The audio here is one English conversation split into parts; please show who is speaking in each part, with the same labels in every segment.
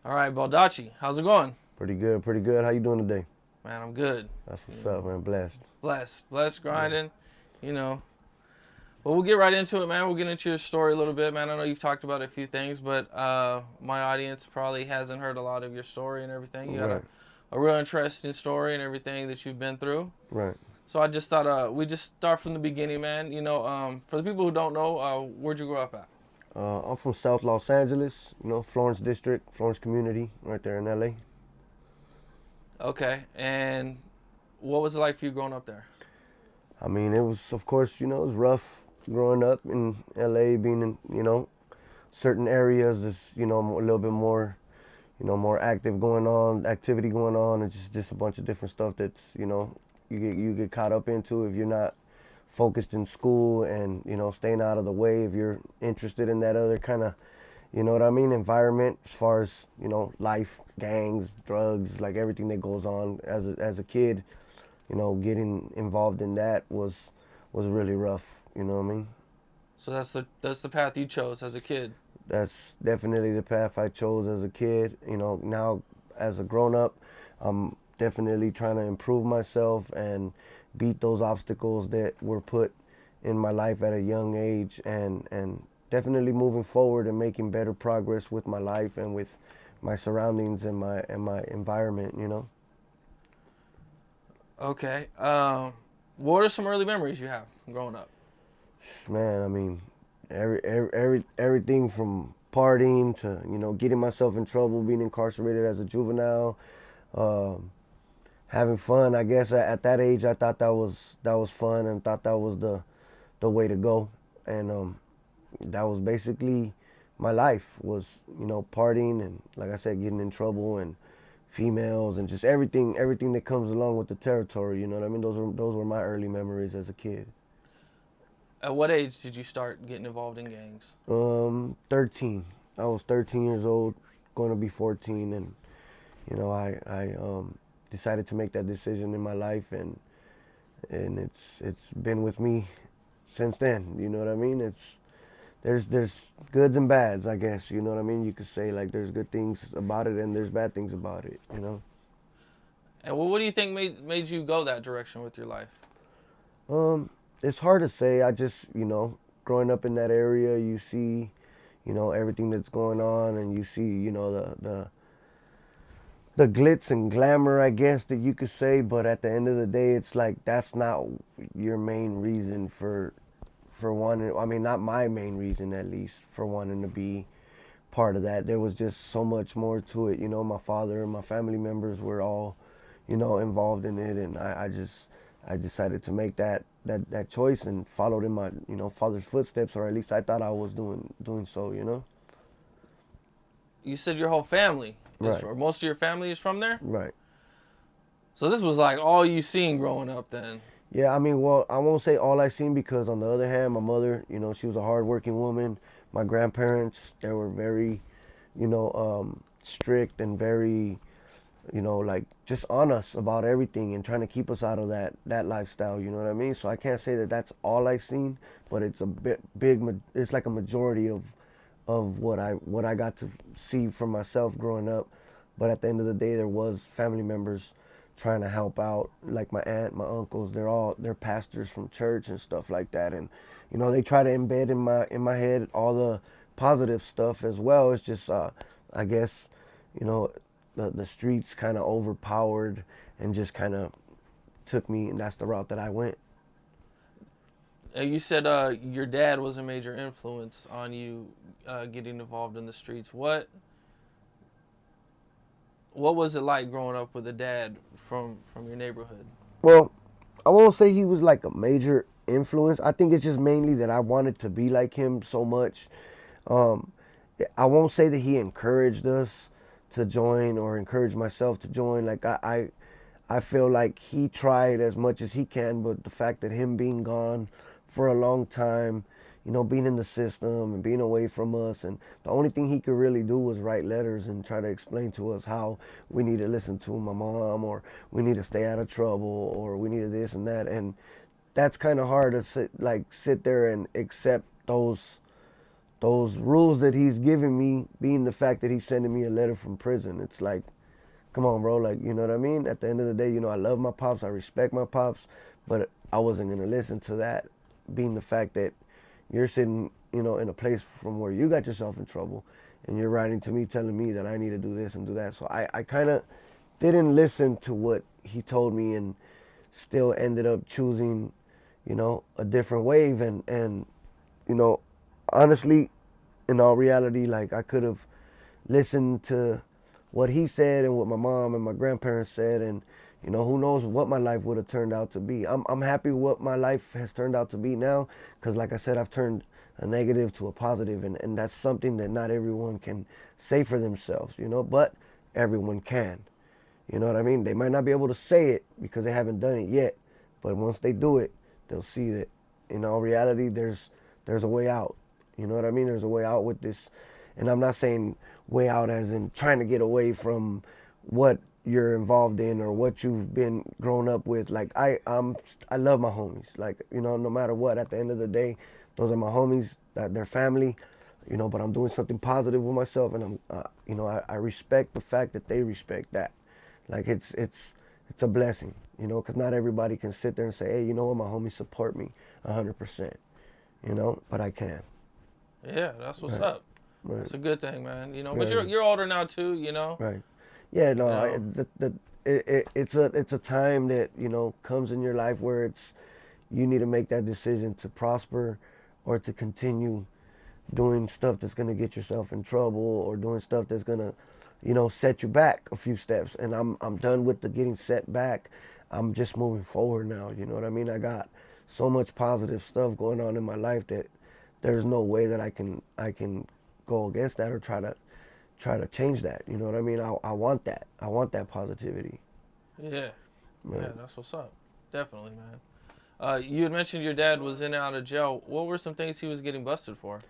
Speaker 1: All right, Baldacci, how's it going?
Speaker 2: Pretty good, pretty good. How you doing today?
Speaker 1: Man, I'm good.
Speaker 2: That's what's
Speaker 1: You know,
Speaker 2: up, man. Blessed.
Speaker 1: blessed,
Speaker 2: Yeah.
Speaker 1: grinding. You know, but we'll get right into it, man. We'll get into your story a little bit, man. I know you've talked about a few things, but my audience probably hasn't heard a lot of your story and everything. You got
Speaker 2: Right,
Speaker 1: a real interesting story and everything that you've been through.
Speaker 2: right.
Speaker 1: So I just thought we just start from the beginning, man. For the people who don't know, where'd you grow up at?
Speaker 2: I'm from South Los Angeles, Florence District, Florence Community, right there in LA.
Speaker 1: Okay, and what was it like for you growing up there?
Speaker 2: I mean, it was, of course, it was rough growing up in LA, being in, certain areas. There's, a little bit more, more activity going on, and just a bunch of different stuff that's, you get caught up into if you're not focused in school and staying out of the way if you're interested in that other kind of environment as far as life, gangs, drugs, like everything that goes on as a kid, getting involved in that was really rough. You know what I mean?
Speaker 1: So that's the path you chose as a kid.
Speaker 2: That's definitely the path I chose as a kid. Now as a grown up, I'm definitely trying to improve myself and beat those obstacles that were put in my life at a young age, and definitely moving forward and making better progress with my life and with my surroundings and my environment.
Speaker 1: Okay. What are some early memories you have from growing up?
Speaker 2: Man, I mean, everything from partying to getting myself in trouble, being incarcerated as a juvenile, um, having fun. I guess at that age, I thought that was fun and thought that was the way to go, and that was basically my life was partying and, like I said, getting in trouble and females and just everything that comes along with the territory. You know what I mean? Those were my early memories as a kid.
Speaker 1: At what age did you start getting involved in gangs?
Speaker 2: 13. I was 13 years old, going to be 14, and I decided to make that decision in my life, and it's been with me since then. You know what I mean? There's goods and bads, I guess. You know what I mean? You could say, like, there's good things about it and there's bad things about it.
Speaker 1: And what do you think made you go that direction with your life?
Speaker 2: It's hard to say. I just growing up in that area, you see everything that's going on, and you see the glitz and glamour, I guess, that you could say. But at the end of the day, it's like that's not your main reason for wanting. I mean, not my main reason, at least, for wanting to be part of that. There was just so much more to it. My father and my family members were all involved in it, and I decided to make that choice and followed in my father's footsteps, or at least I thought I was doing so.
Speaker 1: You said your whole family
Speaker 2: Right,
Speaker 1: or most of your family is from there.
Speaker 2: right.
Speaker 1: So this was like all you seen growing up then.
Speaker 2: Yeah, I mean, well, I won't say all I seen, because on the other hand, my mother, she was a hardworking woman. My grandparents, they were very, strict and very, like, just on us about everything and trying to keep us out of that lifestyle. You know what I mean? So I can't say that that's all I seen, but it's a big. It's like a majority of what I got to see for myself growing up. But at the end of the day, there was family members trying to help out, like my aunt, my uncles. They're pastors from church and stuff like that, and they try to embed in my head all the positive stuff as well. It's just I guess you know the streets kind of overpowered and just kind of took me, and that's the route that I went.
Speaker 1: You said your dad was a major influence on you getting involved in the streets. What was it like growing up with a dad from your neighborhood?
Speaker 2: Well, I won't say he was like a major influence. I think it's just mainly that I wanted to be like him so much. Um, I won't say that he encouraged us to join or encouraged myself to join. Like I feel like he tried as much as he can, but the fact that him being gone for a long time, being in the system and being away from us, and the only thing he could really do was write letters and try to explain to us how we need to listen to my mom, or we need to stay out of trouble, or we need to this and that, and that's kind of hard to sit there and accept those rules that he's giving me, being the fact that he's sending me a letter from prison, it's like, come on, bro, like, you know what I mean? At the end of the day, you know, I love my pops, I respect my pops, but I wasn't gonna listen to that, being the fact that you're sitting, you know, in a place from where you got yourself in trouble, and you're writing to me telling me that I need to do this and do that. So I kind of didn't listen to what he told me, and still ended up choosing, you know, a different wave. And you know, honestly, in all reality, like, I could have listened to what he said and what my mom and my grandparents said, and you know, who knows what my life would have turned out to be. I'm happy what my life has turned out to be now, because like I said, I've turned a negative to a positive, and that's something that not everyone can say for themselves, you know, but everyone can. You know what I mean? They might not be able to say it because they haven't done it yet, but once they do it, they'll see that in all reality, there's a way out. You know what I mean? There's a way out with this, and I'm not saying way out as in trying to get away from what you're involved in or what you've been grown up with. Like, I love my homies. Like, you know, no matter what, at the end of the day, those are my homies. That they're family. You know, but I'm doing something positive with myself, and I'm, you know, I respect the fact that they respect that. Like, it's a blessing, you know, because not everybody can sit there and say, hey, you know what, my homies support me 100%, you know, but I can.
Speaker 1: Yeah, that's what's
Speaker 2: Right.
Speaker 1: up.
Speaker 2: Right.
Speaker 1: It's a good thing, man. You know, but
Speaker 2: Yeah.
Speaker 1: you're older now too, you know.
Speaker 2: Right. Yeah, no,
Speaker 1: You
Speaker 2: it's a time that, you know, comes in your life where it's, you need to make that decision to prosper or to continue doing stuff that's going to get yourself in trouble, or doing stuff that's going to, you know, set you back a few steps. And I'm done with the getting set back. I'm just moving forward now, you know what I mean? I got so much positive stuff going on in my life that there's no way that I can go against that or try to change that, you know what I mean? I want that. I want that positivity.
Speaker 1: Yeah.
Speaker 2: Right.
Speaker 1: Yeah, that's what's up. Definitely, man. You had mentioned your dad was in and out of jail. What were some things he was getting busted for?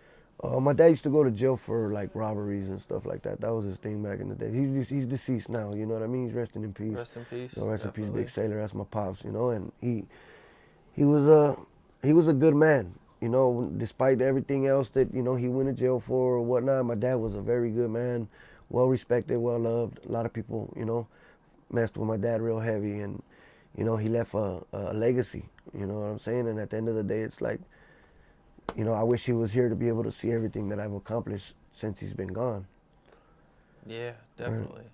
Speaker 2: My dad used to go to jail for like robberies and stuff like that. That was his thing back in the day. He's deceased now, you know what I mean? He's resting in peace.
Speaker 1: Rest in peace.
Speaker 2: You know, rest in peace,
Speaker 1: Definitely.
Speaker 2: Big Sailor. That's my pops, you know. And he was a good man, you know. Despite everything else that, you know, he went to jail for or whatnot, my dad was a very good man, well respected, well loved. A lot of people, you know, messed with my dad real heavy, and you know, he left a legacy. You know what I'm saying? And at the end of the day, it's like, you know, I wish he was here to be able to see everything that I've accomplished since he's been gone.
Speaker 1: Yeah, definitely.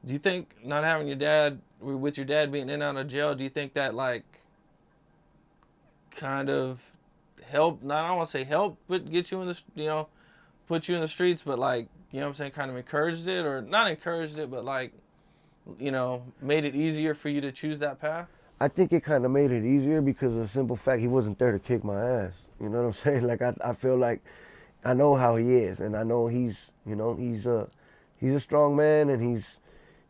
Speaker 1: Do you think not having your dad, with your dad being in and out of jail, do you think that like kind of helped? Not, I don't want to say help, but get you in the, you know, put you in the streets, but like, you know what I'm saying, kind of encouraged it, or not encouraged it, but like, you know, made it easier for you to choose that path?
Speaker 2: I think it kind of made it easier because of the simple fact he wasn't there to kick my ass. You know what I'm saying? Like, I feel like I know how he is, and I know he's, you know, he's a strong man, and he's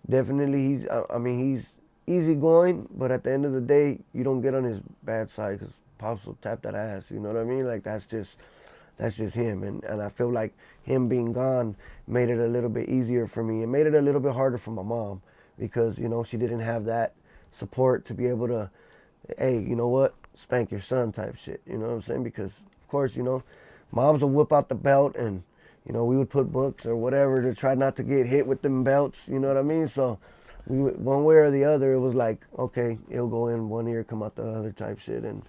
Speaker 2: definitely, I mean, he's easygoing, but at the end of the day, you don't get on his bad side because Pops will tap that ass. You know what I mean? Like, that's just him, and I feel like him being gone made it a little bit easier for me. It made it a little bit harder for my mom because, you know, she didn't have that support to be able to, hey, you know what, spank your son type shit. You know what I'm saying? Because of course, you know, moms will whip out the belt, and you know, we would put books or whatever to try not to get hit with them belts. You know what I mean? So we, one way or the other, it was like, okay, it'll go in one ear, come out the other type shit. And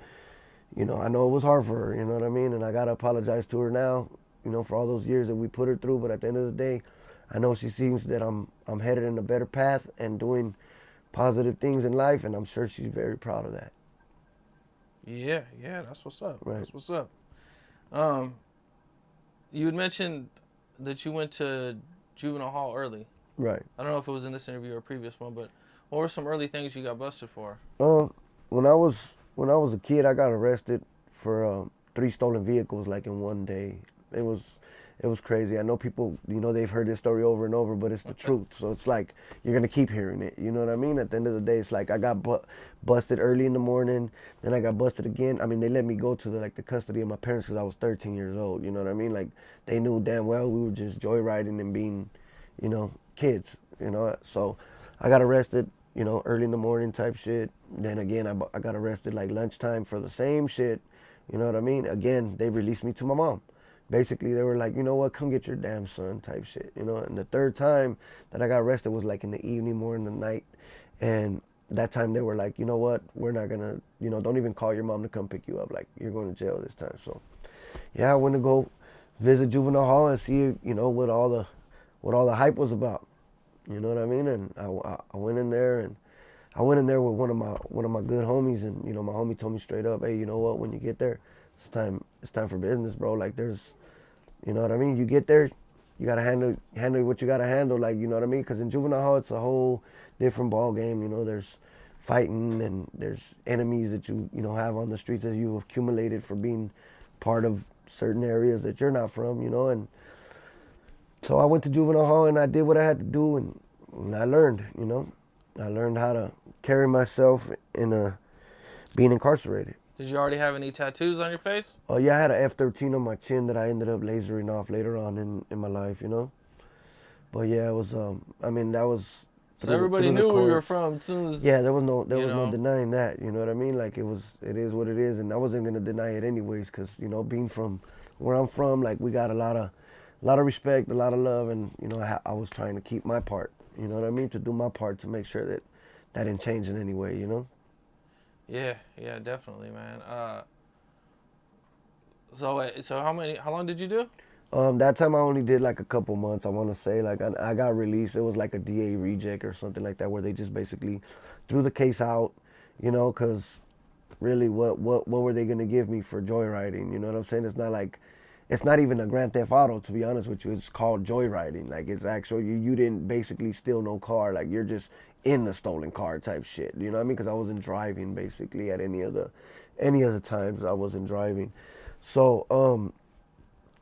Speaker 2: you know, I know it was hard for her. You know what I mean? And I gotta apologize to her now, you know, for all those years that we put her through. But at the end of the day, I know she sees that I'm headed in a better path and doing positive things in life, and I'm sure she's very proud of that.
Speaker 1: Yeah, yeah, that's what's up.
Speaker 2: Right.
Speaker 1: That's what's up. You had mentioned that you went to juvenile hall early.
Speaker 2: Right.
Speaker 1: I don't know if it was in this interview or a previous one, but what were some early things you got busted for?
Speaker 2: When I was a kid, I got arrested for 3 stolen vehicles like in one day. It was crazy. I know people, you know, they've heard this story over and over, but it's the truth. So it's like you're gonna keep hearing it. You know what I mean? At the end of the day, it's like I got busted early in the morning, then I got busted again. I mean, they let me go to the custody of my parents because I was 13 years old. You know what I mean? Like, they knew damn well we were just joyriding and being, you know, kids. You know, so I got arrested, you know, early in the morning type shit. Then again, I got arrested like lunchtime for the same shit. You know what I mean? Again, they released me to my mom. basically they were like, you know what, come get your damn son type shit, you know. And the third time that I got arrested was like in the evening, more in the night. And that time they were like, you know what, we're not gonna, you know, don't even call your mom to come pick you up. Like, you're going to jail this time. So yeah, I went to go visit juvenile hall and see, you know, what all the hype was about. You know what I mean? And I went in there, and I went in there with one of my good homies, and you know, my homie told me straight up, hey, you know what, when you get there, it's time for business, bro. Like, there's, you know what I mean? You get there, you gotta handle what you gotta handle, like, you know what I mean? Because in juvenile hall, it's a whole different ball game. You know, there's fighting, and there's enemies that you know have on the streets that you've accumulated for being part of certain areas that you're not from, you know. And so I went to juvenile hall and I did what I had to do, and I learned, you know, I learned how to carry myself in being incarcerated.
Speaker 1: Did you already have any tattoos on your face?
Speaker 2: Oh yeah, I had an F-13 on my chin that I ended up lasering off later on in my life, you know. But yeah, it was I mean, that was
Speaker 1: So everybody knew where you were from as soon as.
Speaker 2: Yeah, there was no denying that, you know what I mean? Like, it is what it is, and I wasn't gonna deny it anyways, because, you know, being from where I'm from, like, we got a lot of respect, a lot of love, and, you know, I was trying to keep my part, you know what I mean, to do my part to make sure that didn't change in any way, you know.
Speaker 1: Yeah, definitely, man. So how long did you do?
Speaker 2: That time I only did like a couple months. I want to say, like, I got released. It was like a DA reject or something like that, where they just basically threw the case out, you know, because really, what were they gonna give me for joyriding? You know what I'm saying? It's not even a Grand Theft Auto, to be honest with you. It's called joyriding. Like, it's actual. You didn't basically steal no car. Like, you're just in the stolen car type shit. You know what I mean? Because I wasn't driving basically at any of the times I wasn't driving. So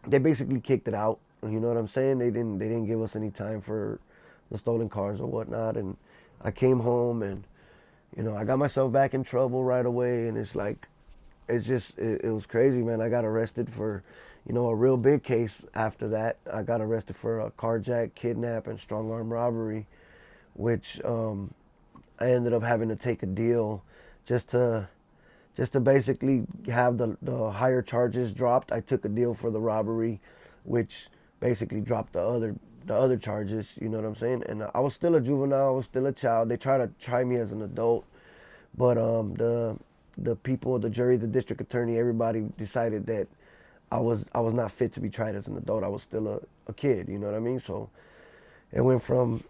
Speaker 2: they basically kicked it out. You know what I'm saying? They didn't give us any time for the stolen cars or whatnot. And I came home, and, you know, I got myself back in trouble right away. And it's like, it was crazy, man. I got arrested for, you know, a real big case after that. I got arrested for a carjack, kidnap, and strong arm robbery, which I ended up having to take a deal just to basically have the higher charges dropped. I took a deal for the robbery, which basically dropped the other charges, you know what I'm saying? And I was still a juvenile, I was still a child. They tried to try me as an adult, but the people, the jury, the district attorney, everybody decided that I was not fit to be tried as an adult. I was still a kid, you know what I mean? So it went from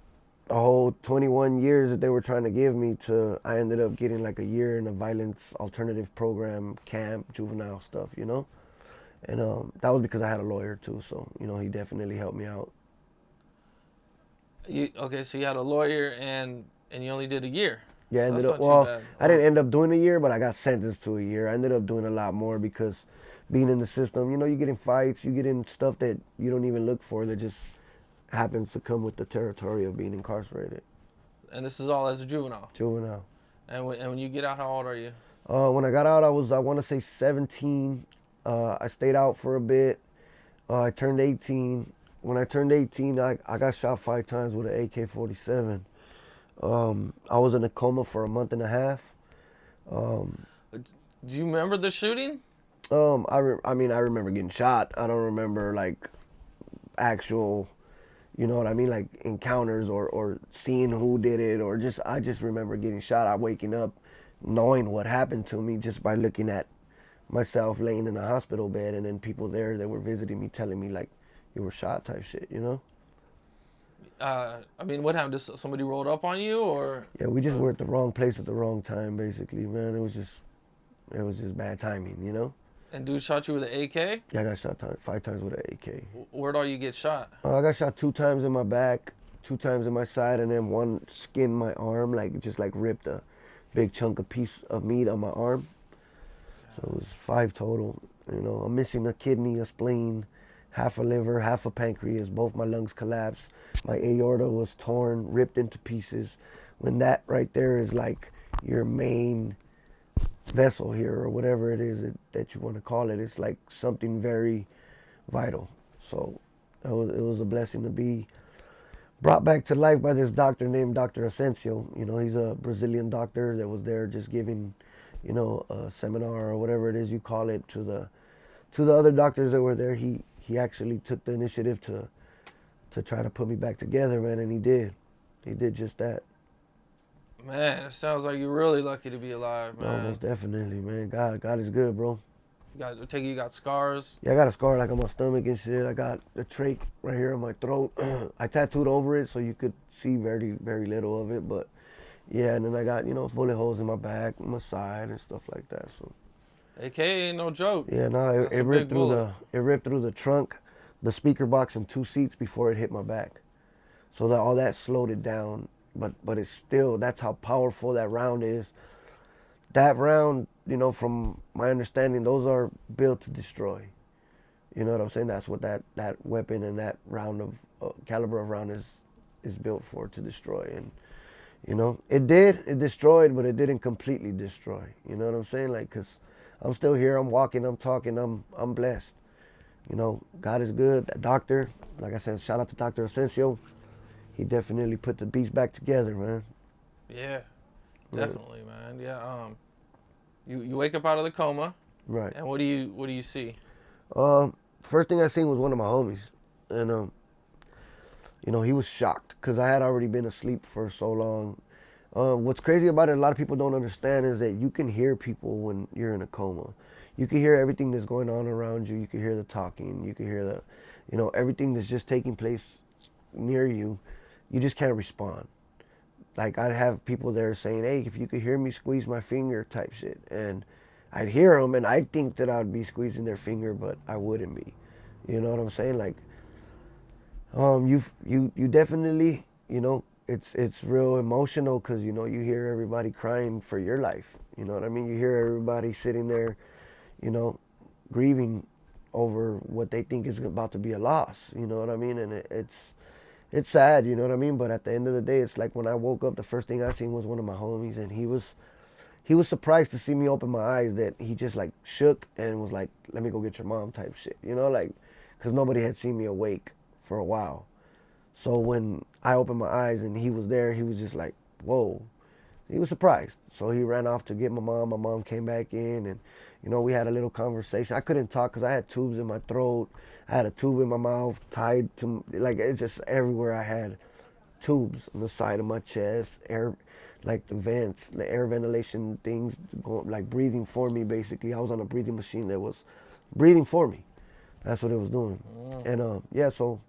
Speaker 2: a whole 21 years that they were trying to give me to I ended up getting like a year in a violence alternative program, camp, juvenile stuff, you know? And that was because I had a lawyer too, so, you know, he definitely helped me out.
Speaker 1: So you had a lawyer and you only did a year.
Speaker 2: Yeah,
Speaker 1: So
Speaker 2: I didn't end up doing a year, but I got sentenced to a year. I ended up doing a lot more because being in the system, you know, you get in fights, you get in stuff that you don't even look for, that just happens to come with the territory of being incarcerated.
Speaker 1: And this is all as a juvenile?
Speaker 2: Juvenile.
Speaker 1: And when you get out, how old are you?
Speaker 2: When I got out, I want to say 17. I stayed out for a bit. I turned 18. When I turned 18, I got shot 5 times with an AK-47. I was in a coma for a month and a half.
Speaker 1: Do you remember the shooting?
Speaker 2: I mean, I remember getting shot. I don't remember, like, actual, you know what I mean, like, encounters or seeing who did it, or I just remember getting shot. I waking up knowing what happened to me just by looking at myself laying in a hospital bed, and then people there that were visiting me telling me, like, you were shot type shit, you know?
Speaker 1: I mean, what happened? Just somebody rolled up on you, or?
Speaker 2: Yeah, we just were at the wrong place at the wrong time, basically, man. It was just bad timing, you know?
Speaker 1: And dude shot you with an AK?
Speaker 2: Yeah, I got shot 5 times with an AK.
Speaker 1: Where'd all you get shot?
Speaker 2: I got shot 2 times in my back, 2 times in my side, and then one skinned my arm, like, just like ripped a big chunk of piece of meat on my arm. So it was 5 total. You know, I'm missing a kidney, a spleen, half a liver, half a pancreas. Both my lungs collapsed. My aorta was torn, ripped into pieces. When that right there is like your main vessel here, or whatever it is that you want to call it, it's like something very vital. So it was a blessing to be brought back to life by this doctor named Dr. Asensio. You know, he's a Brazilian doctor that was there just giving, a seminar or whatever it is you call it to the other doctors that were there. He he actually took the initiative to try to put me back together, man, and he did. He did just that.
Speaker 1: Man, it sounds like you're really lucky to be alive,
Speaker 2: No,
Speaker 1: man.
Speaker 2: most definitely, man. God is good, bro.
Speaker 1: You got scars.
Speaker 2: Yeah, I got a scar like on my stomach and shit. I got a trach right here on my throat. I tattooed over it so you could see very, very little of it. But yeah, and then I got, bullet holes in my back, my side, and stuff like that. So
Speaker 1: AK ain't no joke.
Speaker 2: yeah, no,
Speaker 1: That's
Speaker 2: it
Speaker 1: a
Speaker 2: ripped
Speaker 1: big bullet.
Speaker 2: it ripped through the trunk, the speaker box, and 2 seats before it hit my back. So that all that slowed it down. But it's still, that's how powerful that round is. That round, from my understanding, those are built to destroy. You know what I'm saying? That's what that weapon and that round of caliber of round is built for, to destroy. And it destroyed, but it didn't completely destroy. You know what I'm saying? Like, cause I'm still here, I'm walking, I'm talking, I'm blessed. God is good. That doctor, like I said, shout out to Dr. Asensio. He definitely put the beats back together, man.
Speaker 1: Yeah, definitely, man. Yeah. You wake up out of the coma,
Speaker 2: Right.
Speaker 1: and what do you see?
Speaker 2: First thing I seen was one of my homies, and he was shocked because I had already been asleep for so long. What's crazy about it, a lot of people don't understand, is that you can hear people when you're in a coma. You can hear everything that's going on around you. You can hear the talking. You can hear everything that's just taking place near you. You just can't respond. Like, I'd have people there saying, hey, if you could hear me squeeze my finger type shit. And I'd hear them, and I'd think that I'd be squeezing their finger, but I wouldn't be. You know what I'm saying? Like, you definitely, it's real emotional because, you hear everybody crying for your life. You know what I mean? You hear everybody sitting there, grieving over what they think is about to be a loss. You know what I mean? And it's sad, you know what I mean? But at the end of the day, it's like when I woke up, the first thing I seen was one of my homies, and he was surprised to see me open my eyes, that he just like shook and was like, let me go get your mom type shit, like, because nobody had seen me awake for a while. So when I opened my eyes and he was there, he was just like, whoa. He was surprised. So he ran off to get my mom. My mom came back in, and, we had a little conversation. I couldn't talk because I had tubes in my throat. I had a tube in my mouth tied to, like, it's just everywhere. I had tubes on the side of my chest, air, like the vents, the air ventilation things, going, like breathing for me, basically. I was on a breathing machine that was breathing for me. That's what it was doing. And yeah, so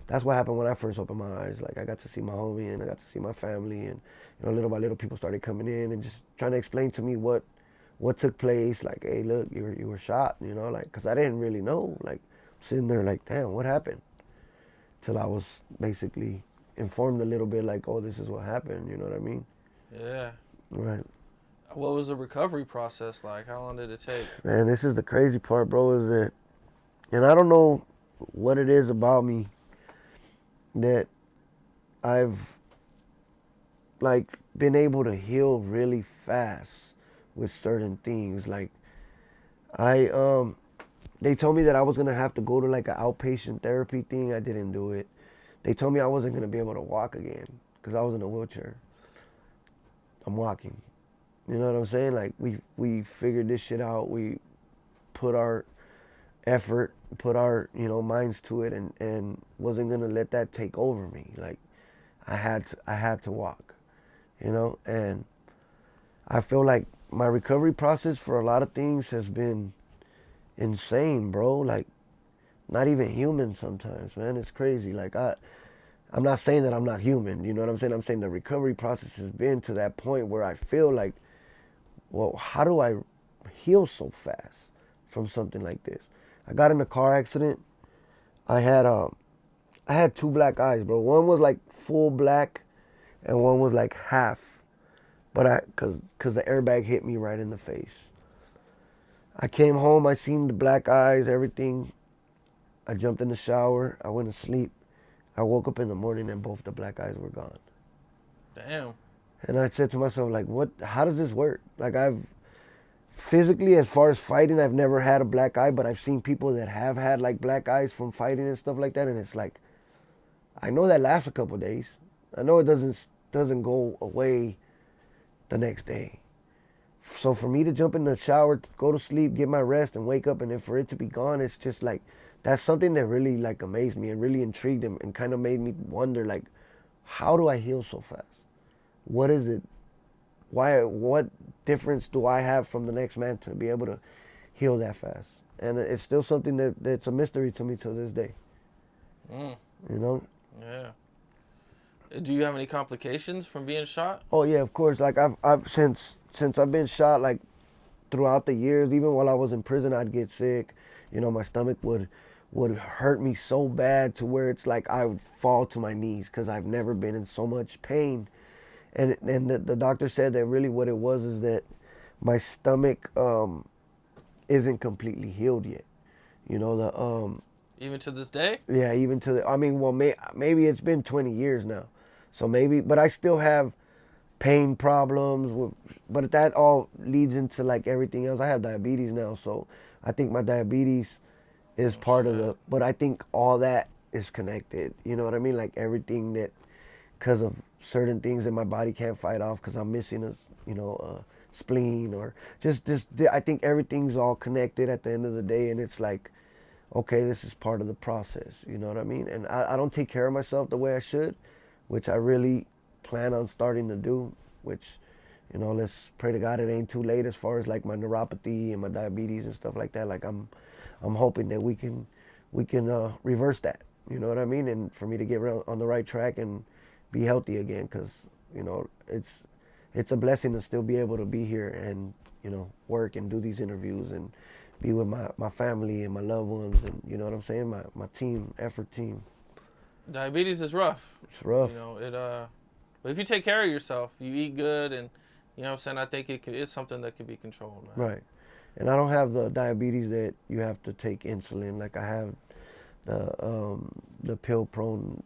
Speaker 2: that's what happened when I first opened my eyes. Like, I got to see my homie, and I got to see my family, and little by little, people started coming in and just trying to explain to me what took place. Like, hey, look, you were shot, like, because I didn't really know. Like, I'm sitting there like, damn, what happened? Till I was basically informed a little bit, like, oh, this is what happened. You know what I mean?
Speaker 1: Yeah.
Speaker 2: Right.
Speaker 1: What was the recovery process like? How long did it take?
Speaker 2: Man, this is the crazy part, bro, is that, and I don't know what it is about me that I've, like, been able to heal really fast with certain things. Like, they told me that I was gonna have to go to like an outpatient therapy thing. I didn't do it. They told me I wasn't gonna be able to walk again because I was in a wheelchair. I'm walking. You know what I'm saying? Like, we figured this shit out. We put our effort, put our minds to it, and wasn't gonna let that take over me. Like, I had to walk, and I feel like my recovery process for a lot of things has been insane, bro. Like, not even human sometimes, man. It's crazy. Like, I'm not saying that I'm not human, you know what I'm saying? I'm saying the recovery process has been to that point where I feel like, well, how do I heal so fast from something like this? I got in a car accident. I had 2 black eyes, bro. One was like full black, and one was like half. But cause the airbag hit me right in the face. I came home, I seen the black eyes, everything. I jumped in the shower, I went to sleep. I woke up in the morning and both the black eyes were gone.
Speaker 1: Damn.
Speaker 2: And I said to myself, like, how does this work? Like, I've physically, as far as fighting, I've never had a black eye, but I've seen people that have had like black eyes from fighting and stuff like that. And it's like, I know that lasts a couple of days. I know it doesn't go away the next day. So for me to jump in the shower, go to sleep, get my rest, and wake up, and then for it to be gone, it's just like that's something that really like amazed me and really intrigued him and kind of made me wonder like, how do I heal so fast? What is it? Why? What difference do I have from the next man to be able to heal that fast? And it's still something that's a mystery to me to this day.
Speaker 1: Mm.
Speaker 2: You know?
Speaker 1: Yeah. Do you have any complications from being shot?
Speaker 2: Oh yeah, of course. Like I've since I've been shot, like throughout the years, even while I was in prison, I'd get sick. You know, my stomach would hurt me so bad to where it's like I would fall to my knees because I've never been in so much pain. And the doctor said that really what it was is that my stomach isn't completely healed yet. You know
Speaker 1: Even to this day?
Speaker 2: yeah, even to the, I mean, well, maybe it's been 20 years now, so maybe, but I still have pain problems but that all leads into like everything else. I have diabetes now, so I think my diabetes is part of the, but I think all that is connected. You know what I mean? Like everything that, because of certain things that my body can't fight off because I'm missing a spleen or just I think everything's all connected at the end of the day, and it's like, okay, this is part of the process. You know what I mean? And I don't take care of myself the way I should, which I really plan on starting to do, which, you know, let's pray to God it ain't too late as far as like my neuropathy and my diabetes and stuff like that. Like I'm hoping that we can reverse that. You know what I mean? And for me to get on the right track and be healthy again, because, you know, it's a blessing to still be able to be here and, you know, work and do these interviews and be with my family and my loved ones, and you know what I'm saying, my team, effort team.
Speaker 1: Diabetes is rough.
Speaker 2: It's rough.
Speaker 1: You know, but if you take care of yourself, you eat good, and you know what I'm saying, I think it's something that can be controlled, man.
Speaker 2: Right. And I don't have the diabetes that you have to take insulin. Like I have the pill prone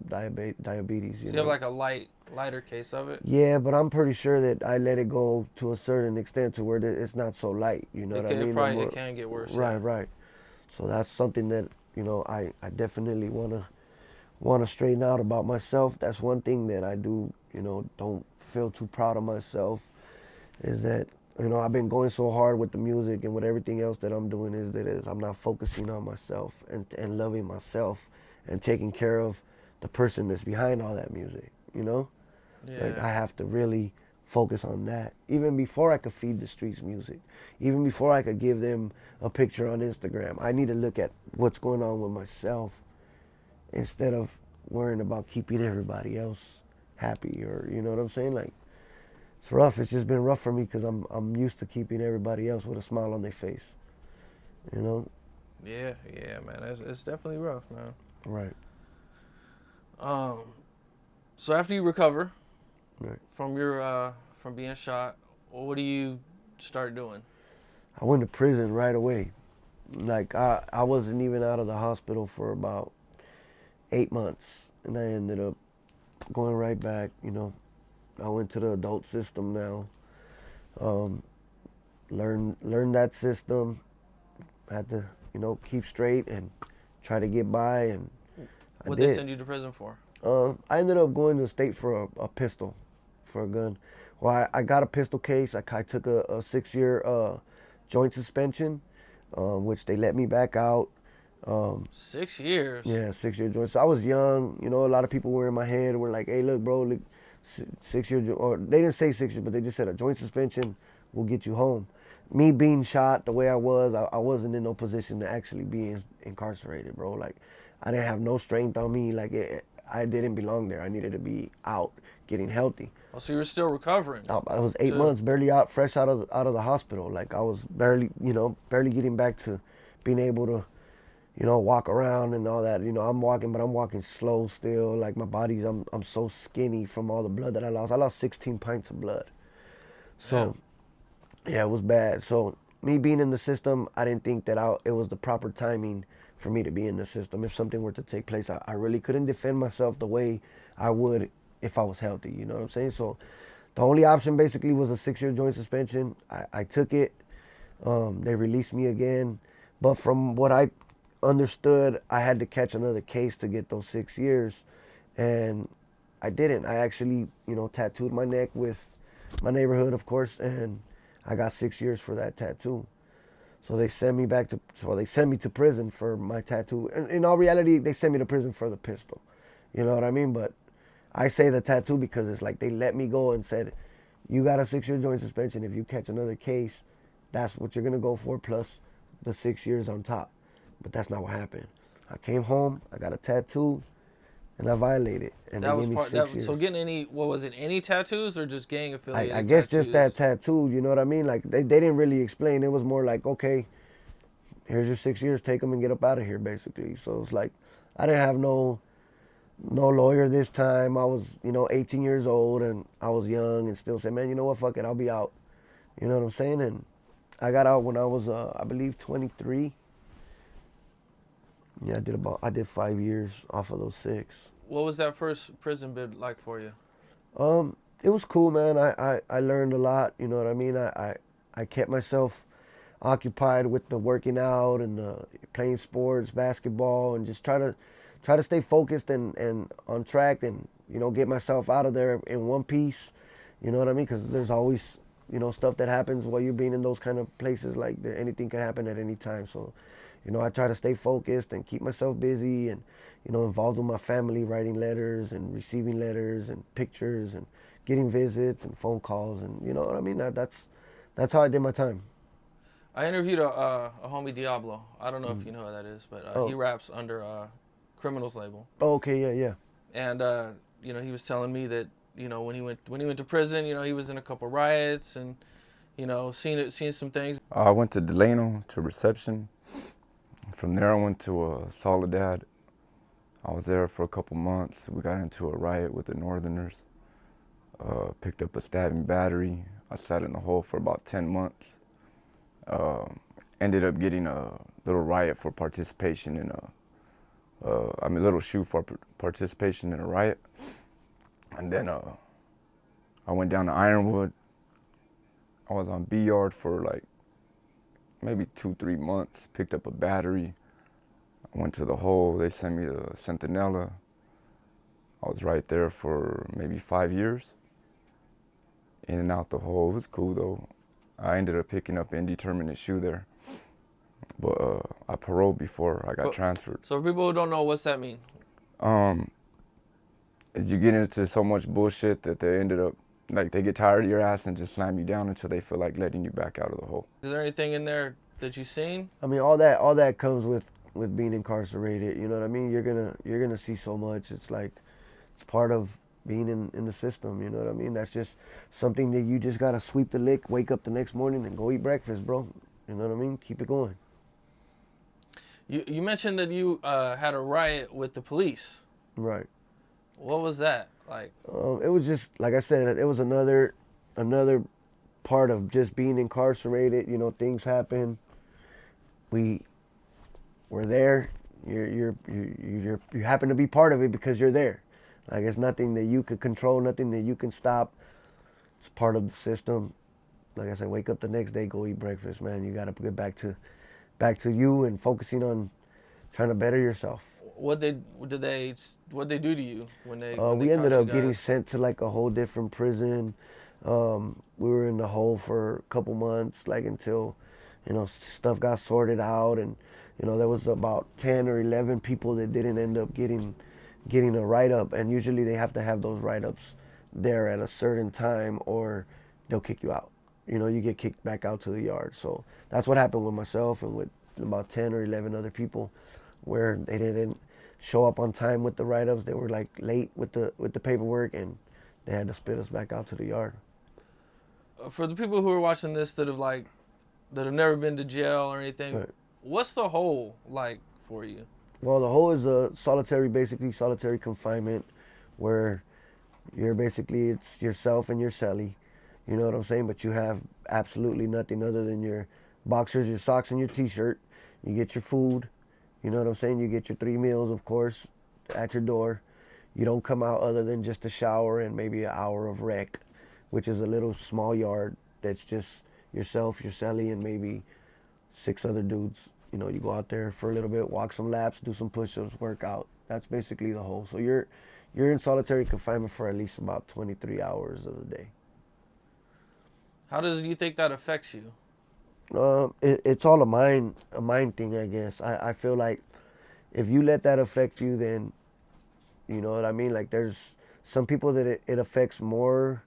Speaker 2: diabetes.
Speaker 1: So you have like a lighter case of it?
Speaker 2: Yeah, but I'm pretty sure that I let it go to a certain extent to where it's not so light. You know what I mean?
Speaker 1: It can get worse.
Speaker 2: Right,
Speaker 1: yeah.
Speaker 2: right. So that's something that, you know, I definitely wanna straighten out about myself. That's one thing that I do, you know, don't feel too proud of myself, is that, you know, I've been going so hard with the music and with everything else that I'm doing is I'm not focusing on myself and loving myself and taking care of the person that's behind all that music, you know?
Speaker 1: Yeah.
Speaker 2: Like I have to really focus on that. Even before I could feed the streets music, even before I could give them a picture on Instagram, I need to look at what's going on with myself instead of worrying about keeping everybody else happy, or, you know what I'm saying? Like, it's rough. It's just been rough for me because I'm used to keeping everybody else with a smile on their face, you know?
Speaker 1: Yeah, man. It's definitely rough, man.
Speaker 2: Right.
Speaker 1: So after you recover
Speaker 2: Right.
Speaker 1: from your from being shot, what do you start doing?
Speaker 2: I went to prison right away. Like I wasn't even out of the hospital for about 8 months, and I ended up going right back. You know, I went to the adult system now. Learned that system. Had to, you know, keep straight and try to get by, and
Speaker 1: What they send you to prison for?
Speaker 2: I ended up going to the state for a pistol, for a gun. Well, I got a pistol case. I took a 6-year joint suspension, which they let me back out.
Speaker 1: 6 years?
Speaker 2: Yeah, 6-year joint. So I was young. You know, a lot of people were in my head. Were like, hey, look, bro, look, 6-year, or they didn't say 6 years, but they just said a joint suspension will get you home. Me being shot the way I was, I wasn't in no position to actually be incarcerated, bro. Like, I didn't have no strength on me. Like, I didn't belong there. I needed to be out, getting healthy.
Speaker 1: Oh, so you were still recovering?
Speaker 2: I was 8 months, barely out, fresh out of the hospital. Like, I was barely getting back to being able to, you know, walk around and all that. You know, I'm walking, but I'm walking slow still. Like, my body's, I'm so skinny from all the blood that I lost. I lost 16 pints of blood. So, yeah, it was bad. So, me being in the system, I didn't think that it was the proper timing for me to be in the system. If something were to take place, I really couldn't defend myself the way I would if I was healthy. You know what I'm saying? So, the only option basically was a 6-year joint suspension. I took it. They released me again. But from what I understood, I had to catch another case to get those 6 years. And I didn't. I actually, you know, tattooed my neck with my neighborhood, of course, and I got 6 years for that tattoo. So they sent me to prison for my tattoo. And in all reality, they sent me to prison for the pistol. You know what I mean? But I say the tattoo because it's like they let me go and said, you got a 6-year joint suspension. If you catch another case, that's what you're going to go for, plus the 6 years on top. But that's not what happened. I came home, I got a tattoo, and I violated. And
Speaker 1: That
Speaker 2: they
Speaker 1: was
Speaker 2: gave me
Speaker 1: part.
Speaker 2: 6 years.
Speaker 1: So getting any tattoos or just gang affiliated
Speaker 2: I guess
Speaker 1: tattoos?
Speaker 2: just that tattoo, you know what I mean? Like, they didn't really explain. It was more like, okay, here's your 6 years, take them and get up out of here, basically. So it's like, I didn't have no lawyer this time. I was, 18 years old, and I was young and still said, man, you know what, fuck it, I'll be out. You know what I'm saying? And I got out when I was, I believe, 23. Yeah, I did 5 years off of those 6.
Speaker 1: What was that first prison bid like for you?
Speaker 2: It was cool, man. I learned a lot. You know what I mean? I kept myself occupied with the working out and the playing sports, basketball, and just try to stay focused and on track, and get myself out of there in one piece. You know what I mean? Because there's always stuff that happens while you're being in those kind of places. Like anything can happen at any time. So I try to stay focused and keep myself busy and involved with my family, writing letters and receiving letters and pictures and getting visits and phone calls, and you know what I mean. That's how I did my time.
Speaker 1: I interviewed a homie Diablo. I don't know if you know who that is, but he raps under Criminals label.
Speaker 2: Oh, okay, yeah.
Speaker 1: And he was telling me that when he went to prison, he was in a couple riots and seen some things.
Speaker 3: I went to Delano to reception. From there, I went to Soledad. I was there for a couple months. We got into a riot with the Northerners. Picked up a stabbing battery. I sat in the hole for about 10 months. Ended up getting a little riot for participation in little shoe for participation in a riot. And then I went down to Ironwood. I was on B yard for like maybe 2-3 months. Picked up a battery. I went to the hole. They sent me to Centinela. I was right there for maybe 5 years. In and out the hole. It was cool though. I ended up picking up indeterminate shoe there. But I paroled before I got transferred.
Speaker 1: So for people who don't know, what's that mean?
Speaker 3: Is you get into so much bullshit that they ended up, like they get tired of your ass and just slam you down until they feel like letting you back out of the hole.
Speaker 1: Is there anything in there that you've seen?
Speaker 2: I mean, all that comes with being incarcerated. You know what I mean? You're gonna see so much. It's like it's part of being in the system. You know what I mean? That's just something that you just gotta sweep the lick, wake up the next morning, and go eat breakfast, bro. You know what I mean? Keep it going.
Speaker 1: You mentioned that you had a riot with the police.
Speaker 2: Right.
Speaker 1: What was that like?
Speaker 2: It was just like I said. It was another part of just being incarcerated. Things happen. We were there. You happen to be part of it because you're there. Like it's nothing that you could control, nothing that you can stop. It's part of the system. Like I said, wake up the next day, go eat breakfast, man. You gotta get back to you and focusing on trying to better yourself.
Speaker 1: What they do to you when they?
Speaker 2: We ended up getting sent to like a whole different prison. We were in the hole for a couple months, like until stuff got sorted out, and there was about 10 or 11 people that didn't end up getting a write-up, and usually they have to have those write-ups there at a certain time or they'll kick you out. You get kicked back out to the yard. So that's what happened with myself and with about 10 or 11 other people, where they didn't show up on time with the write-ups. They were like late with the paperwork, and they had to spit us back out to the yard.
Speaker 1: For the people who are watching this that have never been to jail or anything, right. What's the hole like for you?
Speaker 2: Well, the hole is basically solitary confinement, where you're basically, it's yourself and your cellie. You know what I'm saying? But you have absolutely nothing other than your boxers, your socks, and your t-shirt. You get your food. You know what I'm saying? You get your 3 meals, of course, at your door. You don't come out other than just a shower and maybe an hour of rec, which is a little small yard that's just yourself, your cellie, and maybe 6 other dudes. You go out there for a little bit, walk some laps, do some push-ups, work out. That's basically the whole. So you're in solitary confinement for at least about 23 hours of the day.
Speaker 1: How does you think that affects you?
Speaker 2: It's all a mind thing, I guess. I feel like if you let that affect you, then you know what I mean. Like there's some people that it affects more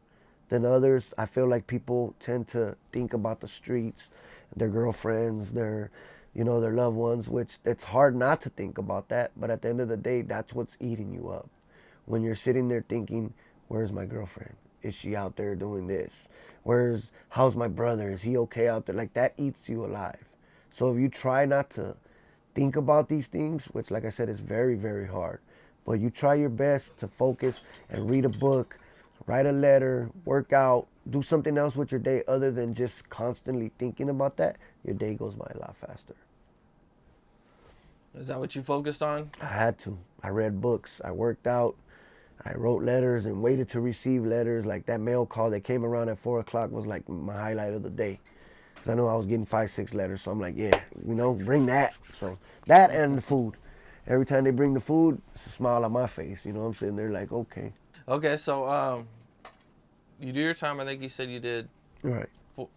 Speaker 2: than others. I feel like people tend to think about the streets, their girlfriends, their loved ones, which it's hard not to think about that. But at the end of the day, that's what's eating you up. When you're sitting there thinking, where's my girlfriend? Is she out there doing this? How's my brother? Is he okay out there? Like that eats you alive. So if you try not to think about these things, which like I said is very, very hard, but you try your best to focus and read a book, write a letter, work out, do something else with your day other than just constantly thinking about that, your day goes by a lot faster.
Speaker 1: Is that what you focused on?
Speaker 2: I had to. I read books. I worked out. I wrote letters and waited to receive letters. Like that mail call that came around at 4 o'clock was like my highlight of the day. Because I know I was getting 5, 6 letters. So I'm like, yeah, bring that. So that and the food. Every time they bring the food, it's a smile on my face. I'm sitting there like, okay.
Speaker 1: Okay, so you do your time. I think you said you did.
Speaker 2: Right.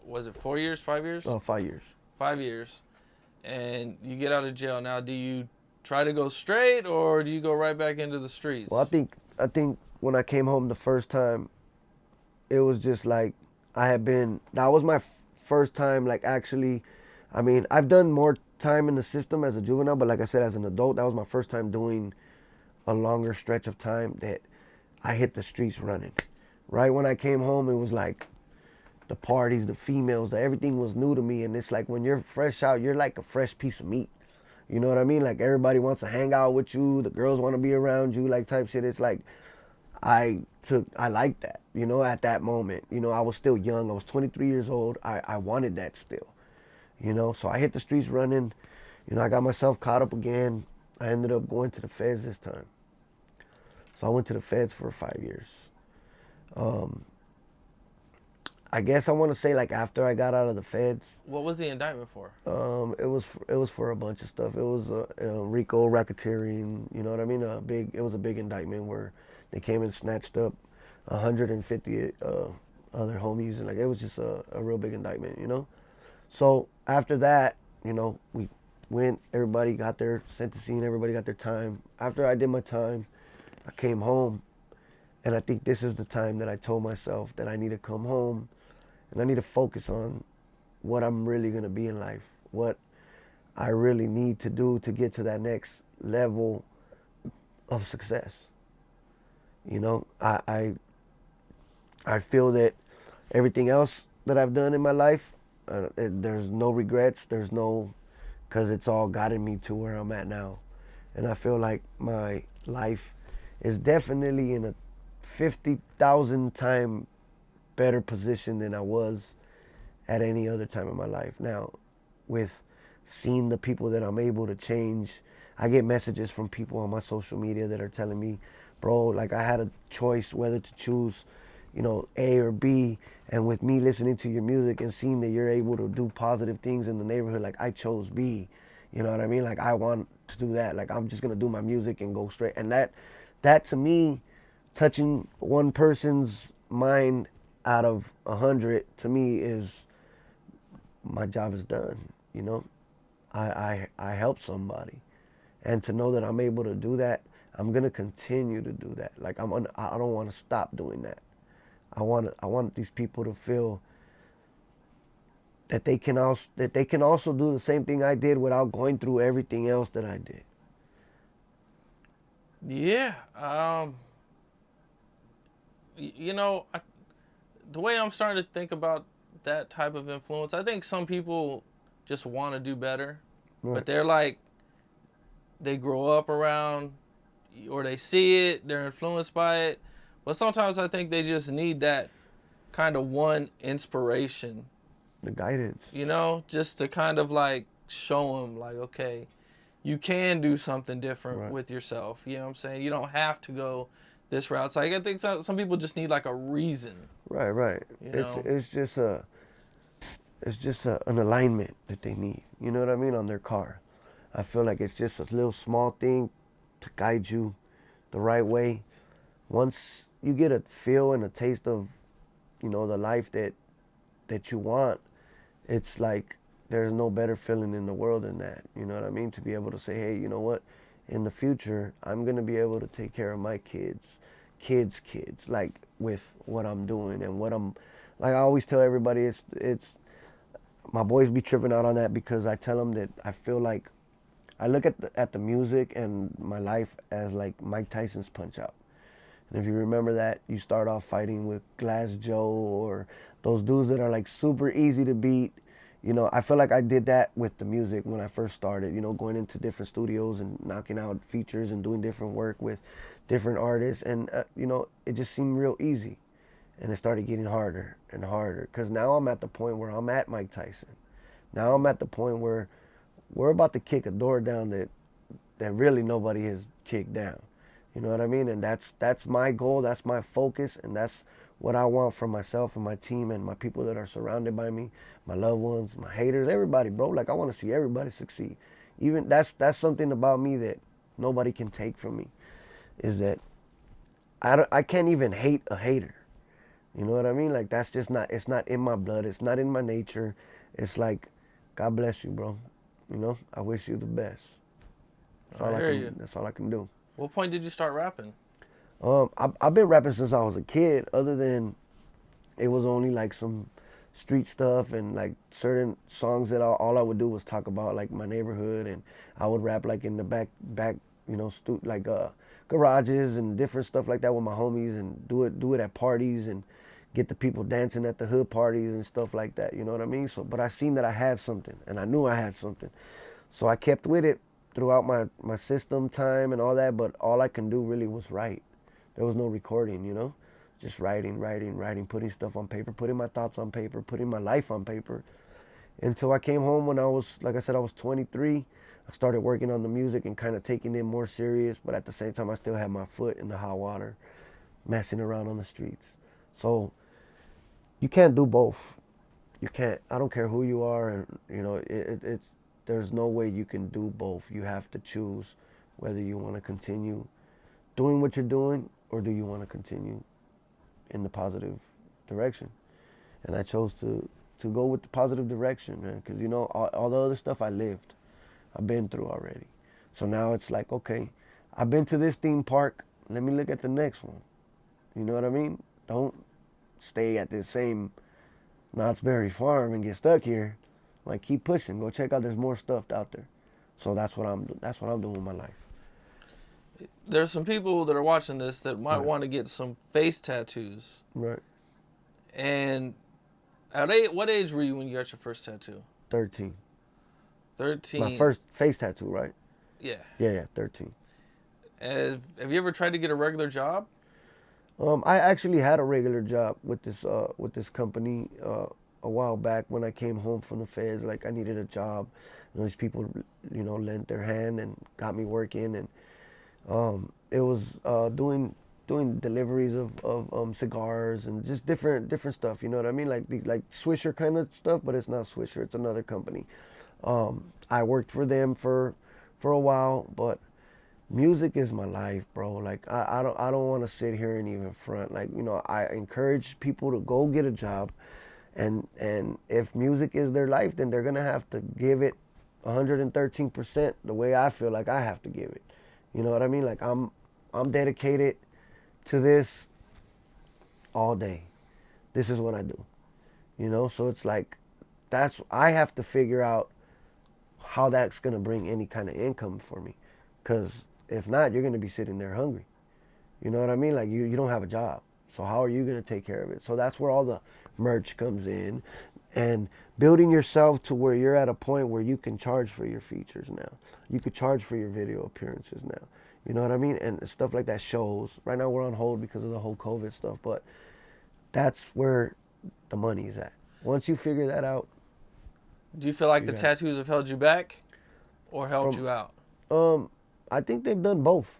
Speaker 1: Was it 4 years, 5 years?
Speaker 2: 5 years.
Speaker 1: 5 years, and you get out of jail. Now, do you try to go straight, or do you go right back into the streets?
Speaker 2: Well, I think when I came home the first time, it was just like that was my first time, like actually, I mean, I've done more time in the system as a juvenile, but like I said, as an adult, that was my first time doing a longer stretch of time that I hit the streets running. Right when I came home, it was like the parties, the females, everything was new to me. And it's like when you're fresh out, you're like a fresh piece of meat. You know what I mean? Like everybody wants to hang out with you. The girls want to be around you, like type shit. It's like I liked that, at that moment. I was still young. I was 23 years old. I wanted that still, So I hit the streets running. I got myself caught up again. I ended up going to the feds this time. So I went to the feds for 5 years. I guess I want to say like after I got out of the feds.
Speaker 1: What was the indictment for?
Speaker 2: It was for a bunch of stuff. It was RICO, racketeering. You know what I mean? It was a big indictment where they came and snatched up 150 other homies, and like it was just a real big indictment. So after that, we went. Everybody got their sentencing. Everybody got their time. After I did my time, I came home. And I think this is the time that I told myself that I need to come home and I need to focus on what I'm really going to be in life, what I really need to do to get to that next level of success. I feel that everything else that I've done in my life, there's no regrets, because it's all gotten me to where I'm at now. And I feel like my life is definitely in a 50,000 time better position than I was at any other time in my life. Now, with seeing the people that I'm able to change, I get messages from people on my social media that are telling me, bro, like I had a choice whether to choose, A or B. And with me listening to your music and seeing that you're able to do positive things in the neighborhood, like I chose B. You know what I mean? Like I want to do that. Like I'm just going to do my music and go straight. And that to me, touching one person's mind out of 100 to me is my job is done. I helped somebody, and to know that I'm able to do that, I'm gonna continue to do that. Like I don't want to stop doing that. I want these people to feel that they can also do the same thing I did without going through everything else that I did.
Speaker 1: Yeah. The way I'm starting to think about that type of influence, I think some people just want to do better, right. But they're like, they grow up around, or they see it, they're influenced by it. But sometimes I think they just need that kind of one inspiration.
Speaker 2: The guidance.
Speaker 1: Just to kind of like show them like, okay, you can do something different right. with yourself. You know what I'm saying? You don't have to go this route. So I think some people just need like a reason.
Speaker 2: Right. It's just an alignment that they need. You know what I mean? On their car. I feel like it's just a little small thing to guide you the right way. Once you get a feel and a taste of, the life that that you want, it's like there's no better feeling in the world than that. You know what I mean? To be able to say, hey, you know what? In the future, I'm gonna be able to take care of my kids, like with what I'm doing and what I'm. Like I always tell everybody, it's my boys be tripping out on that because I tell them that I feel like I look at the music and my life as like Mike Tyson's Punch Out. And if you remember that, you start off fighting with Glass Joe or those dudes that are like super easy to beat. You know, I feel like I did that with the music when I first started, you know, going into different studios and knocking out features and doing different work with different artists. And, you know, it just seemed real easy. And it started getting harder and harder because now I'm at the point where I'm at Mike Tyson. Now I'm at the point where we're about to kick a door down that really nobody has kicked down. You know what I mean? And that's my goal, that's my focus, and that's what I want for myself and my team and my people that are surrounded by me, my loved ones, my haters, everybody, bro. Like I want to see everybody succeed. Even that's something about me that nobody can take from me, is that I can't even hate a hater. You know what I mean? Like that's just not, it's not in my blood. It's not in my nature. It's like, God bless you, bro. You know, I wish you the best. That's all I can do.
Speaker 1: What point did you start rapping?
Speaker 2: I've been rapping since I was a kid, other than it was only like some street stuff and like certain songs that all I would do was talk about like my neighborhood, and I would rap like in the back, you know, garages and different stuff like that with my homies, and do it at parties and get the people dancing at the hood parties and stuff like that. You know what I mean? So, but I seen that I had something, and I knew I had something, so I kept with it throughout my system time and all that. But all I can do really was write. There was no recording, you know, just writing, putting stuff on paper, putting my thoughts on paper, putting my life on paper. Until I came home when I was, like I said, I was 23. I started working on the music and kind of taking it more serious, but at the same time, I still had my foot in the hot water, messing around on the streets. So you can't do both. You can't. I don't care who you are, and you know, it's there's no way you can do both. You have to choose whether you want to continue doing what you're doing, or do you want to continue in the positive direction? And I chose to go with the positive direction, man, because you know, all the other stuff I've been through already. So now it's like, okay, I've been to this theme park, let me look at the next one. You know what I mean? Don't stay at this same Knott's Berry Farm and get stuck here. Like, keep pushing, go check out, there's more stuff out there. So that's what I'm doing with my life.
Speaker 1: There's some people that are watching this that might want to get some face tattoos.
Speaker 2: Right.
Speaker 1: And at what age were you when you got your first tattoo?
Speaker 2: 13.
Speaker 1: 13.
Speaker 2: My first face tattoo, right?
Speaker 1: Yeah.
Speaker 2: Yeah, 13.
Speaker 1: Have you ever tried to get a regular job?
Speaker 2: I actually had a regular job with this company a while back when I came home from the feds. Like, I needed a job. And these people, you know, lent their hand and got me working, and it was doing deliveries of cigars and just different stuff. You know what I mean? Like Swisher kind of stuff, but it's not Swisher. It's another company. I worked for them for a while, but music is my life, bro. Like I don't want to sit here and even front. Like, you know, I encourage people to go get a job, and if music is their life, then they're gonna have to give it 113% the way I feel like I have to give it. You know what I mean? Like I'm dedicated to this all day. This is what I do. You know, so it's like I have to figure out how that's gonna bring any kind of income for me, because if not, you're gonna be sitting there hungry. You know what I mean? Like you don't have a job, so how are you gonna take care of it? So that's where all the merch comes in, and building yourself to where you're at a point where you can charge for your features now. You could charge for your video appearances now. You know what I mean? And stuff like that, shows. Right now we're on hold because of the whole COVID stuff, but that's where the money is at. Once you figure that out.
Speaker 1: Do you feel like the tattoos have held you back or helped you out?
Speaker 2: I think they've done both.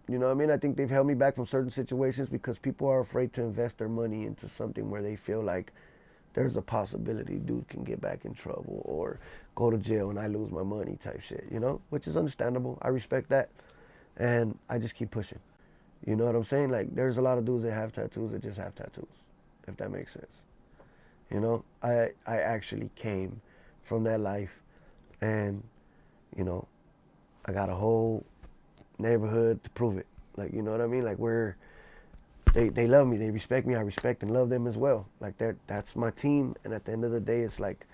Speaker 2: You know what I mean? I think they've held me back from certain situations because people are afraid to invest their money into something where they feel like there's a possibility dude can get back in trouble or go to jail and I lose my money type shit, you know? Which is understandable. I respect that. And I just keep pushing. You know what I'm saying? Like, there's a lot of dudes that have tattoos that just have tattoos, if that makes sense. You know, I actually came from that life, and you know, I got a whole neighborhood to prove it. Like, you know what I mean? Like, they love me, they respect me, I respect and love them as well. Like, that's my team, and at the end of the day, it's like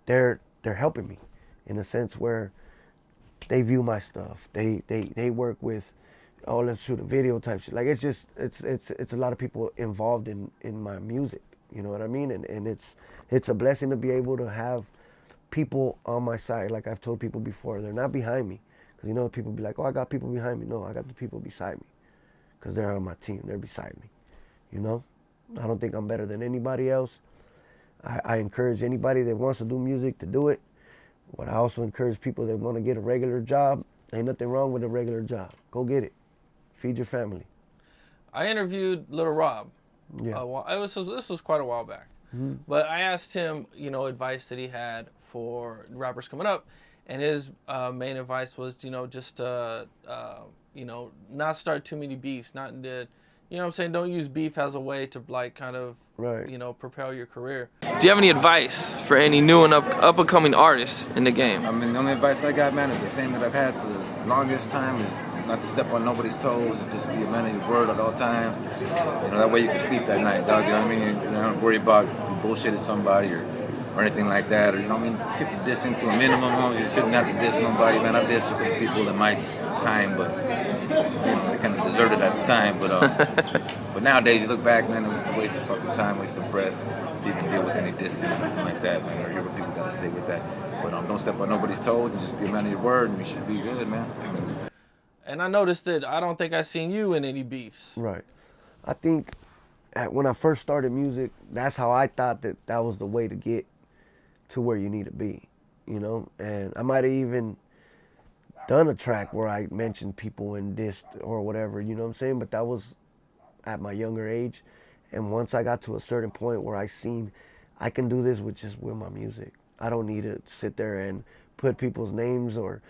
Speaker 2: they're helping me in a sense where they view my stuff. They work with, oh, let's shoot a video type shit. Like, it's just it's a lot of people involved in my music. You know what I mean? And it's a blessing to be able to have people on my side. Like I've told people before, they're not behind me. Because, you know, people be like, oh, I got people behind me. No, I got the people beside me. Because they're on my team. They're beside me. You know? I don't think I'm better than anybody else. I encourage anybody that wants to do music to do it. But I also encourage people that want to get a regular job. Ain't nothing wrong with a regular job. Go get it. Feed your family.
Speaker 1: I interviewed Little Rob.
Speaker 2: Yeah.
Speaker 1: This was quite a while back.
Speaker 2: Mm-hmm.
Speaker 1: But I asked him, you know, advice that he had for rappers coming up. And his main advice was, you know, just, you know, not start too many beefs. Not into, you know what I'm saying? Don't use beef as a way to, like, kind of,
Speaker 2: Right.
Speaker 1: you know, propel your career. Do you have any advice for any new and up-and-coming artists in the game?
Speaker 4: I mean, the only advice I got, man, is the same that I've had for the longest time, is not to step on nobody's toes and just be a man of your word at all times. You know, that way you can sleep at night, dog. You know what I mean? You don't worry about you bullshitting somebody or anything like that. Or, you know what I mean? Keep the dissing to a minimum. You shouldn't have to diss nobody, man. I've dissed a couple people in my time, but you know, they kind of deserved it at the time. But nowadays, you look back, man, it was just a waste of fucking time, waste of breath to even deal with any dissing or anything like that, man, or hear what people got to say with that. But don't step on nobody's toes and just be a man of your word, and you should be good, man.
Speaker 1: And I noticed that I don't think I seen you in any beefs.
Speaker 2: Right. I think when I first started music, that's how I thought that was the way to get to where you need to be, you know? And I might have even done a track where I mentioned people and dissed or whatever, you know what I'm saying? But that was at my younger age. And once I got to a certain point where I seen I can do this with my music. I don't need to sit there and put people's names or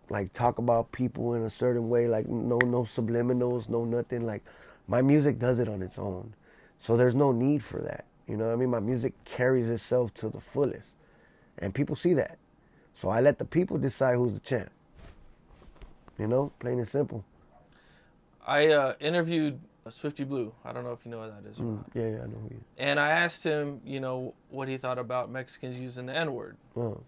Speaker 2: like talk about people in a certain way, like no subliminals, no nothing. Like, my music does it on its own. So there's no need for that. You know what I mean? My music carries itself to the fullest. And people see that. So I let the people decide who's the champ. You know, plain and simple.
Speaker 1: I interviewed Swifty Blue. I don't know if you know who that is.
Speaker 2: Yeah, I know who he is.
Speaker 1: And I asked him, you know, what he thought about Mexicans using the N-word.
Speaker 2: Oh.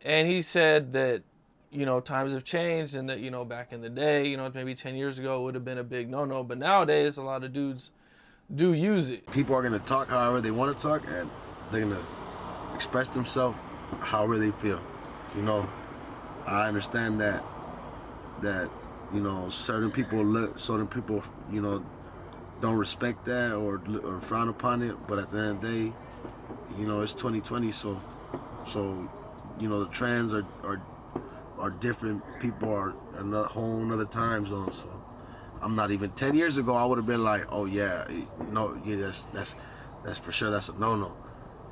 Speaker 1: And he said that, you know, times have changed and that, you know, back in the day, you know, maybe 10 years ago it would have been a big no-no. But nowadays, a lot of dudes do use it.
Speaker 5: People are going to talk however they want to talk, and they're going to express themselves however they feel. You know, I understand that, you know, certain people, you know, don't respect that or frown upon it. But at the end of the day, you know, it's 2020, so you know, the trends are different. People are in a whole another time zone. So I'm not even 10 years ago, I would have been like, oh yeah, no, yeah, that's for sure, that's a no-no.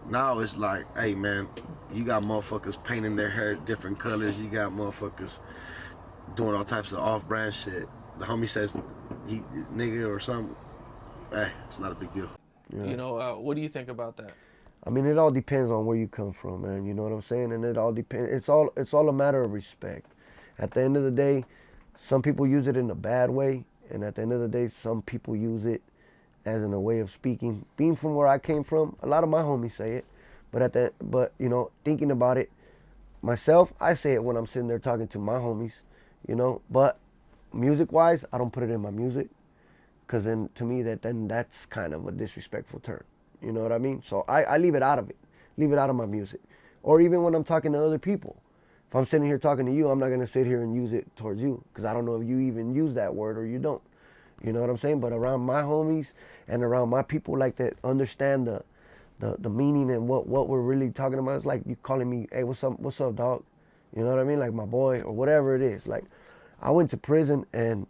Speaker 5: Now it's like, hey man, you got motherfuckers painting their hair different colors. You got motherfuckers doing all types of off-brand shit. The homie says, he nigga or something. Hey, it's not a big deal.
Speaker 2: Yeah.
Speaker 1: You know, what do you think about that?
Speaker 2: I mean, it all depends on where you come from, man. You know what I'm saying? And it all depends. It's all a matter of respect. At the end of the day, some people use it in a bad way, and at the end of the day, some people use it as in a way of speaking. Being from where I came from, a lot of my homies say it, but you know, thinking about it myself, I say it when I'm sitting there talking to my homies, you know. But music-wise, I don't put it in my music, because then to me that's kind of a disrespectful term. You know what I mean? So I leave it out of it. Leave it out of my music. Or even when I'm talking to other people. If I'm sitting here talking to you, I'm not going to sit here and use it towards you, because I don't know if you even use that word or you don't. You know what I'm saying? But around my homies and around my people like that understand the meaning and what we're really talking about. It's like you calling me, hey, what's up, dog? You know what I mean? Like my boy or whatever it is. Like, I went to prison and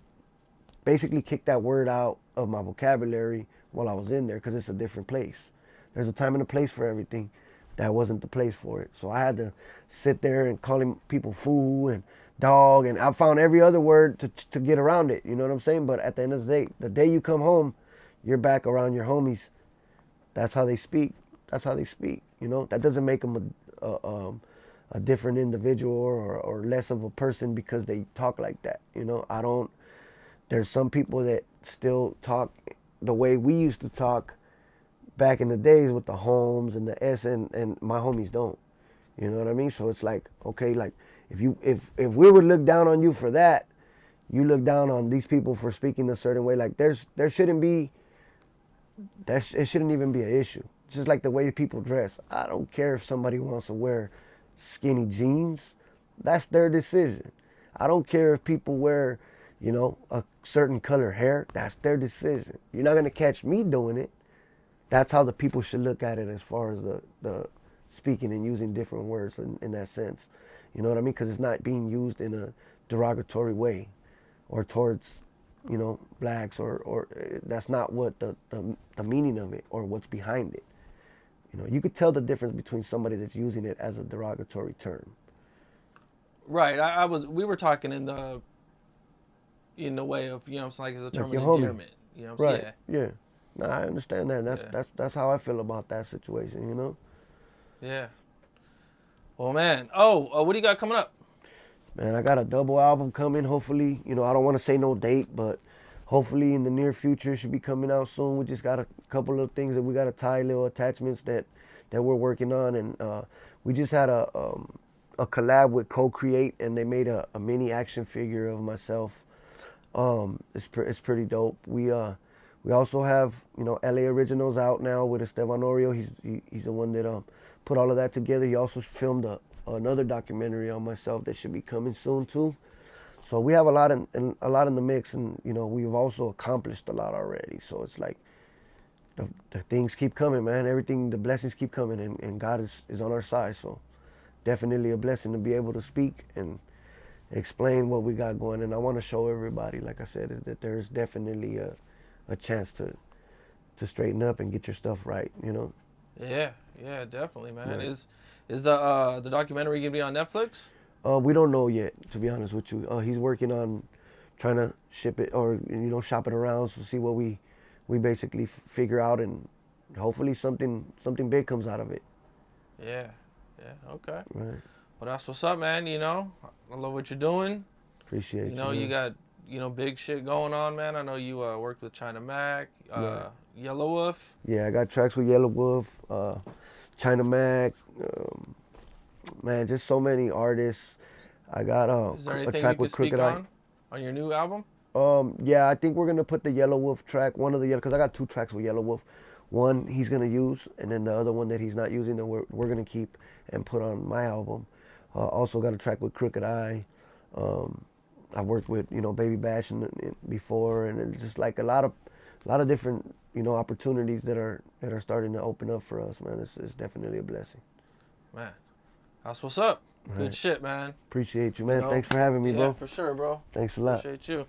Speaker 2: basically kicked that word out of my vocabulary while I was in there, because it's a different place. There's a time and a place for everything. That wasn't the place for it. So I had to sit there and calling people fool and dog, and I found every other word to get around it. You know what I'm saying? But at the end of the day you come home, you're back around your homies. That's how they speak. That's how they speak. You know, that doesn't make them a different individual or less of a person because they talk like that. You know, I don't. There's some people that still talk the way we used to talk back in the days with the homes and the S, and my homies don't. You know what I mean? So it's like, okay, like if we would look down on you for that, you look down on these people for speaking a certain way. Like there shouldn't be it shouldn't even be an issue. Just like the way people dress. I don't care if somebody wants to wear skinny jeans. That's their decision. I don't care if people wear, you know, a certain color hair. That's their decision. You're not gonna catch me doing it. That's how the people should look at it as far as the speaking and using different words in that sense. You know what I mean? Because it's not being used in a derogatory way or towards, you know, blacks or that's not what the meaning of it or what's behind it. You know, you could tell the difference between somebody that's using it as a derogatory term.
Speaker 1: Right. We were talking in the way of, you know, it's like as a term
Speaker 2: Like
Speaker 1: of
Speaker 2: your homie.
Speaker 1: endearment. You know what I'm saying?
Speaker 2: Right. Yeah. No, I understand that. That's how I feel about that situation, you know?
Speaker 1: Yeah. Well, man. Oh, what do you got coming up?
Speaker 2: Man, I got a double album coming. Hopefully, you know, I don't want to say no date, but hopefully in the near future it should be coming out soon. We just got a couple of things that we got to tie, little attachments that we're working on, and we just had a collab with Co-Create, and they made a mini action figure of myself. It's pretty dope. We also have, you know, LA Originals out now with Esteban Orio. He's the one that put all of that together. He also filmed another documentary on myself that should be coming soon too. So we have a lot in the mix, and you know, we've also accomplished a lot already. So it's like the things keep coming, man. Everything, the blessings keep coming, and God is on our side. So definitely a blessing to be able to speak and explain what we got going. And I want to show everybody, like I said, is that there's definitely a chance to straighten up and get your stuff right, you know?
Speaker 1: Yeah, definitely, man.
Speaker 2: Yeah.
Speaker 1: Is the documentary gonna be on Netflix?
Speaker 2: We don't know yet, to be honest with you. He's working on trying to ship it or, you know, shop it around to see what we basically figure out, and hopefully something big comes out of it.
Speaker 1: Yeah, okay.
Speaker 2: Right.
Speaker 1: Well, that's what's up, man. You know, I love what you're doing.
Speaker 2: Appreciate you.
Speaker 1: You know,
Speaker 2: man.
Speaker 1: you got, you know, big shit going on, man. I know you worked with China Mac,
Speaker 2: Yeah.
Speaker 1: Yelawolf.
Speaker 2: Yeah, I got tracks with Yelawolf, China Mac, man, just so many artists. I got
Speaker 1: Is there
Speaker 2: a
Speaker 1: anything
Speaker 2: track
Speaker 1: you
Speaker 2: with
Speaker 1: could speak
Speaker 2: Crooked
Speaker 1: on your new album?
Speaker 2: Yeah, I think we're gonna put the Yelawolf track, one of the because I got 2 tracks with Yelawolf. One he's gonna use, and then the other one that he's not using that we're gonna keep and put on my album. Also got a track with Crooked Eye. I've worked with, you know, Baby Bash before, and it's just like a lot of different, you know, opportunities that are starting to open up for us, man. It's definitely a blessing.
Speaker 1: Man, that's what's up. Good
Speaker 2: Right.
Speaker 1: shit, man.
Speaker 2: Appreciate you, man.
Speaker 1: You know?
Speaker 2: Thanks for having me,
Speaker 1: Yeah,
Speaker 2: bro.
Speaker 1: for sure, bro.
Speaker 2: Thanks a lot.
Speaker 1: Appreciate you.